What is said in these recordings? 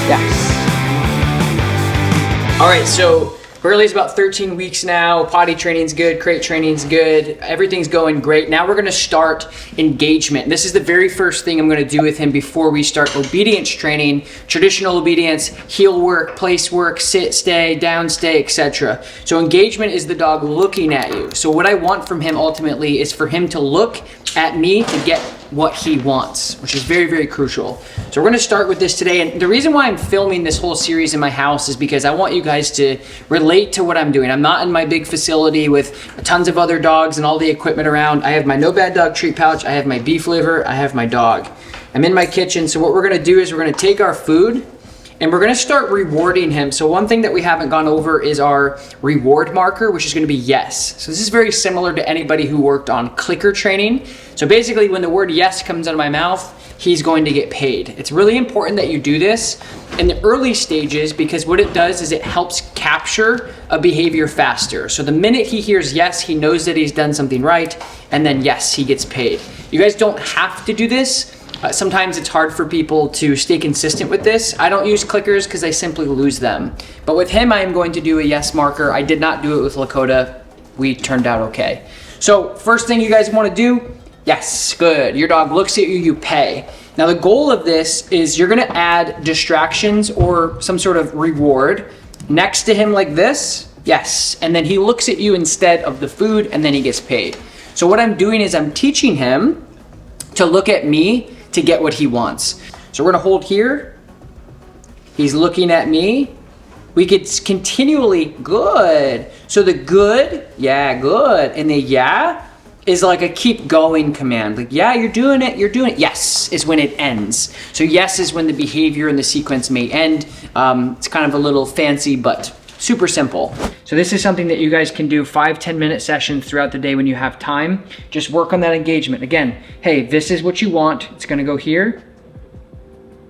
Yes. All right, so Burley's about 13 weeks now. Potty training's good, crate training's good. Everything's going great. Now we're gonna start engagement. This is the very first thing I'm gonna do with him before we start obedience training, traditional obedience, heel work, place work, sit, stay, down, stay, etc. So engagement is the dog looking at you. So what I want from him ultimately is for him to look at me to get what he wants, which is very, very crucial. So we're gonna start with this today. And the reason why I'm filming this whole series in my house is because I want you guys to relate to what I'm doing. I'm not in my big facility with tons of other dogs and all the equipment around. I have my No Bad Dog treat pouch, I have my beef liver, I have my dog. I'm in my kitchen, so what we're gonna do is we're gonna take our food and we're gonna start rewarding him. So one thing that we haven't gone over is our reward marker, which is gonna be yes. So this is very similar to anybody who worked on clicker training. So basically when the word yes comes out of my mouth, he's going to get paid. It's really important that you do this in the early stages because what it does is it helps capture a behavior faster. So the minute he hears yes, he knows that he's done something right, and then yes, he gets paid. You guys don't have to do this. Sometimes it's hard for people to stay consistent with this. I don't use clickers because I simply lose them. But with him, I am going to do a yes marker. I did not do it with Lakota. We turned out okay. So first thing you guys want to do, yes, good. Your dog looks at you, you pay. Now the goal of this is you're gonna add distractions or some sort of reward next to him like this, yes. And then he looks at you instead of the food and then he gets paid. So what I'm doing is I'm teaching him to look at me to get what he wants. So we're gonna hold here. He's looking at me. We could continually, good. So the good, yeah, good. And the yeah is like a keep going command. Like, yeah, you're doing it. Yes is when it ends. So yes is when the behavior and the sequence may end. It's kind of a little fancy, but super simple. So this is something that you guys can do 5-10 minute sessions throughout the day when you have time. Just work on that engagement. Again, hey, this is what you want. It's gonna go here.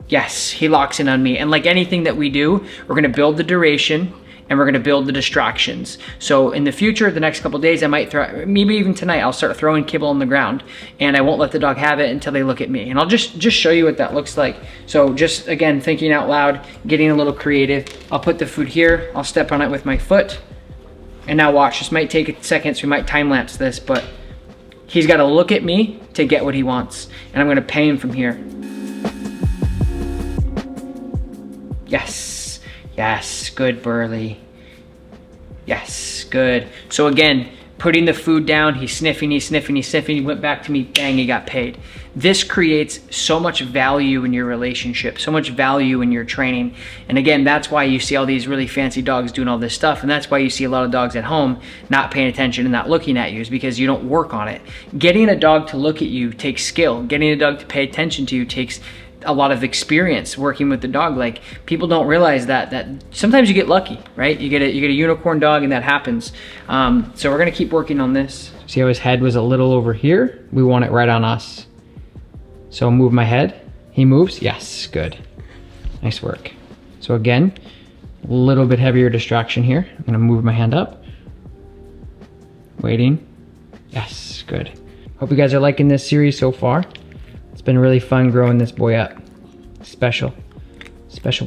Yes, he locks in on me. And like anything that we do, we're gonna build the duration and we're gonna build the distractions. So in the future, the next couple of days, I might throw, maybe even tonight, I'll start throwing kibble on the ground and I won't let the dog have it until they look at me. And I'll just show you what that looks like. So just again, thinking out loud, getting a little creative. I'll put the food here, I'll step on it with my foot. And now watch, this might take a second, so we might time lapse this, but he's gotta look at me to get what he wants. And I'm gonna pay him from here. Yes, yes, good Burley. Yes, good. So again, putting the food down, he's sniffing, he went back to me, bang, he got paid. This creates so much value in your relationship, so much value in your training. And again, that's why you see all these really fancy dogs doing all this stuff. And that's why you see a lot of dogs at home not paying attention and not looking at you, is because you don't work on it. Getting a dog to look at you takes skill. Getting a dog to pay attention to you takes a lot of experience working with the dog. Like, people don't realize that sometimes you get lucky, right? You get a unicorn dog and that happens. So we're gonna keep working on this. See how his head was a little over here? We want it right on us. So I'll move my head. He moves, yes, good. Nice work. So again, a little bit heavier distraction here. I'm gonna move my hand up. Waiting, yes, good. Hope you guys are liking this series so far. It's been really fun growing this boy up. Special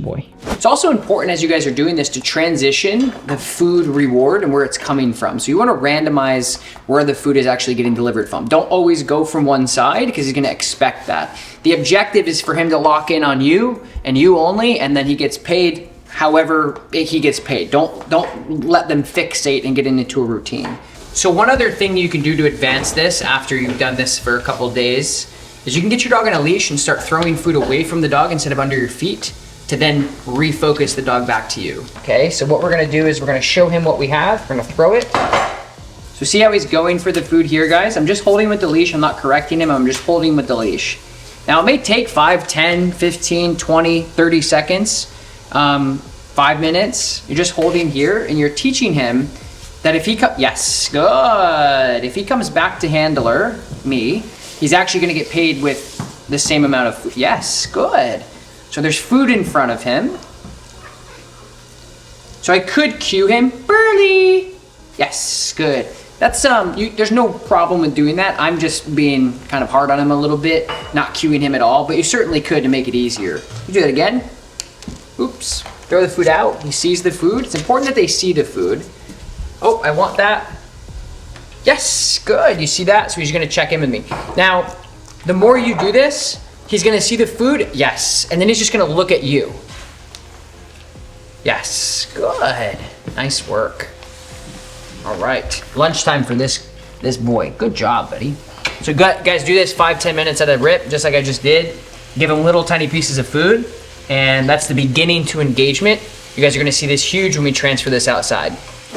boy. It's also important as you guys are doing this to transition the food reward and where it's coming from. So you want to randomize where the food is actually getting delivered from. Don't always go from one side because he's going to expect that. The objective is for him to lock in on you and you only, and then he gets paid however he gets paid. Don't let them fixate and get into a routine. So one other thing you can do to advance this after you've done this for a couple days is you can get your dog on a leash and start throwing food away from the dog instead of under your feet to then refocus the dog back to you. Okay, so what we're gonna do is we're gonna show him what we have. We're gonna throw it. So see how he's going for the food here, guys? I'm just holding with the leash. I'm not correcting him. I'm just holding with the leash. Now it may take 5, 10, 15, 20, 30 seconds, 5 minutes. You're just holding here and you're teaching him that if he yes, good. If he comes back to handler, me, he's actually gonna get paid with the same amount of food. Yes, good. So there's food in front of him. So I could cue him, Burley. Yes, good. That's there's no problem with doing that. I'm just being kind of hard on him a little bit, not cueing him at all, but you certainly could to make it easier. You do that again. Oops, throw the food out. He sees the food. It's important that they see the food. Oh, I want that. Yes, good, you see that? So he's gonna check in with me. Now, the more you do this, he's gonna see the food, yes, and then he's just gonna look at you. Yes, good, nice work. All right, lunchtime for this boy. Good job, buddy. So guys, do this 5-10 minutes at a rip, just like I just did. Give him little tiny pieces of food, and that's the beginning to engagement. You guys are gonna see this huge when we transfer this outside.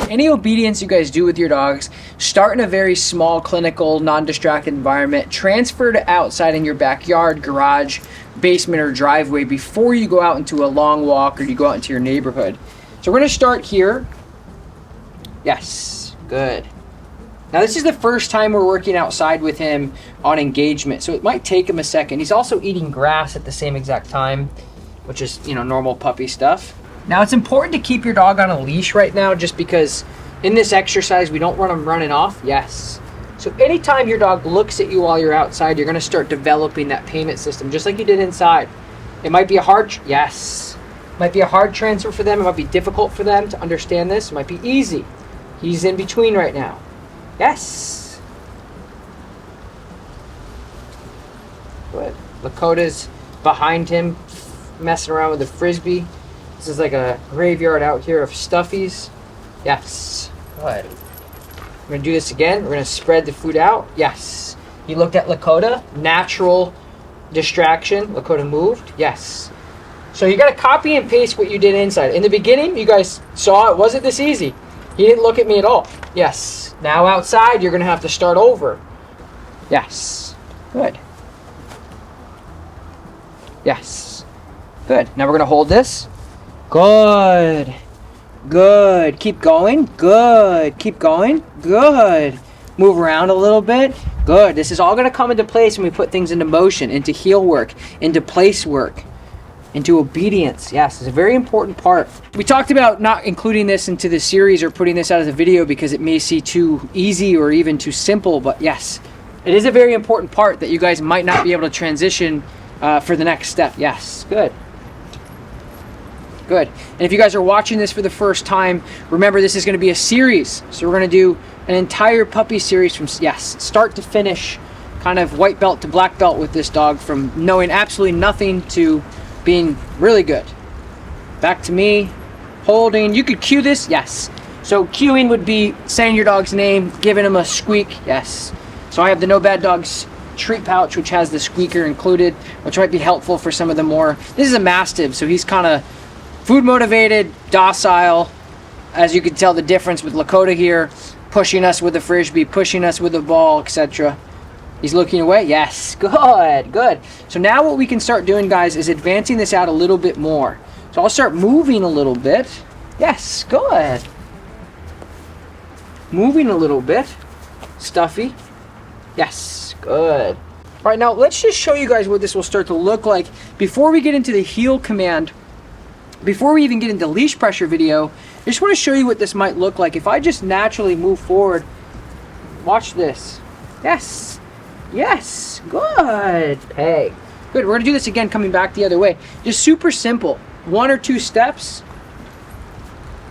Any obedience you guys do with your dogs, start in a very small, clinical, non-distracted environment, transfer to outside in your backyard, garage, basement, or driveway before you go out into a long walk or you go out into your neighborhood. So we're gonna start here. Yes, good. Now this is the first time we're working outside with him on engagement, so it might take him a second. He's also eating grass at the same exact time, which is, you know, normal puppy stuff. Now it's important to keep your dog on a leash right now, just because in this exercise we don't want them running off. Yes. So anytime your dog looks at you while you're outside, you're gonna start developing that payment system, just like you did inside. It might be a hard, yes. It might be a hard transfer for them. It might be difficult for them to understand this. It might be easy. He's in between right now. Yes. Good. Lakota's behind him, messing around with the frisbee. This is like a graveyard out here of stuffies. Yes. Good. We're gonna do this again. We're gonna spread the food out. Yes. He looked at Lakota. Natural distraction. Lakota moved. Yes. So you gotta copy and paste what you did inside. In the beginning, you guys saw it wasn't this easy. He didn't look at me at all. Yes. Now outside, you're gonna have to start over. Yes. Good. Yes. Good. Now we're gonna hold this. Good. Good. Keep going. Good. Keep going. Good. Move around a little bit. Good. This is all going to come into place when we put things into motion, into heel work, into place work, into obedience. Yes, it's a very important part. We talked about not including this into the series or putting this out as a video because it may seem too easy or even too simple, but yes, it is a very important part that you guys might not be able to transition for the next step. Yes. Good. Good. And if you guys are watching this for the first time, remember this is going to be a series. So we're going to do an entire puppy series from, yes, start to finish, kind of white belt to black belt with this dog, from knowing absolutely nothing to being really good. Back to me, holding. You could cue this, yes. So cueing would be saying your dog's name, giving him a squeak, yes. So I have the No Bad Dogs treat pouch, which has the squeaker included, which might be helpful for some of the more, this is a Mastiff, so he's kind of food motivated, docile. As you can tell the difference with Lakota here, pushing us with the frisbee, pushing us with the ball, etc. He's looking away. Yes, good, good. So now what we can start doing, guys, is advancing this out a little bit more. So I'll start moving a little bit. Yes, good. Moving a little bit. Stuffy. Yes, good. All right, now let's just show you guys what this will start to look like before we get into the heel command. Before we even get into leash pressure video, I just want to show you what this might look like if I just naturally move forward. Watch this. Yes. Yes. Good. Peg. Good. We're going to do this again coming back the other way. Just super simple. 1 or 2 steps.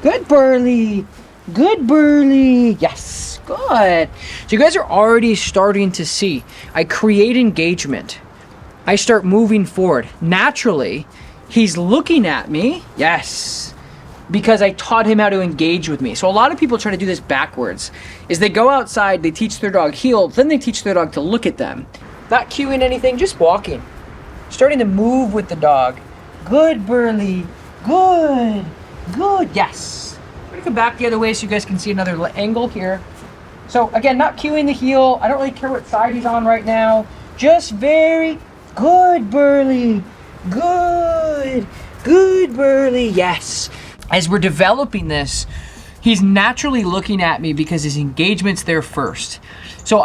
Good, Burley. Good, Burley. Yes. Good. So you guys are already starting to see. I create engagement. I start moving forward. Naturally, he's looking at me, yes, because I taught him how to engage with me. So a lot of people try to do this backwards, is they go outside, they teach their dog heel, then they teach their dog to look at them. Not cueing anything, just walking. Starting to move with the dog. Good, Burley. Good. Good, yes. I'm gonna come back the other way so you guys can see another angle here. So again, not cueing the heel. I don't really care what side he's on right now. Just very good, Burley. Good. Good, Burley. Yes. As we're developing this, he's naturally looking at me because his engagement's there first. So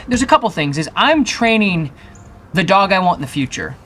there's a couple things. I'm training the dog I want in the future.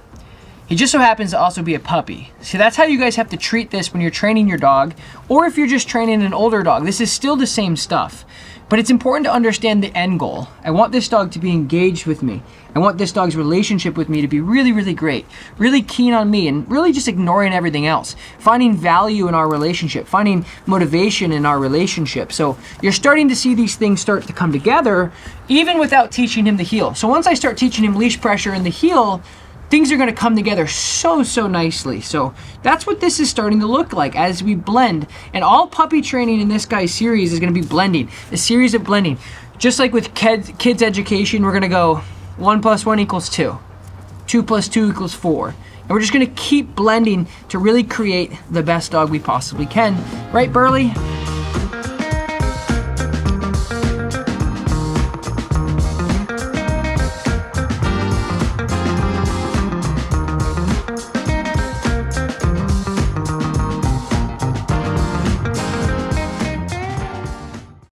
He just so happens to also be a puppy. So that's how you guys have to treat this when you're training your dog, or if you're just training an older dog. This is still the same stuff. But it's important to understand the end goal. I want this dog to be engaged with me. I want this dog's relationship with me to be really, really great, really keen on me, and really just ignoring everything else. Finding value in our relationship, finding motivation in our relationship. So you're starting to see these things start to come together, even without teaching him the heel. So once I start teaching him leash pressure and the heel, things are going to come together so nicely. So that's what this is starting to look like as we blend. And all puppy training in this guy's series is going to be blending, a series of blending. Just like with kids education, we're going to go 1 + 1 = 2, 2 + 2 = 4. And we're just going to keep blending to really create the best dog we possibly can. Right, Burley?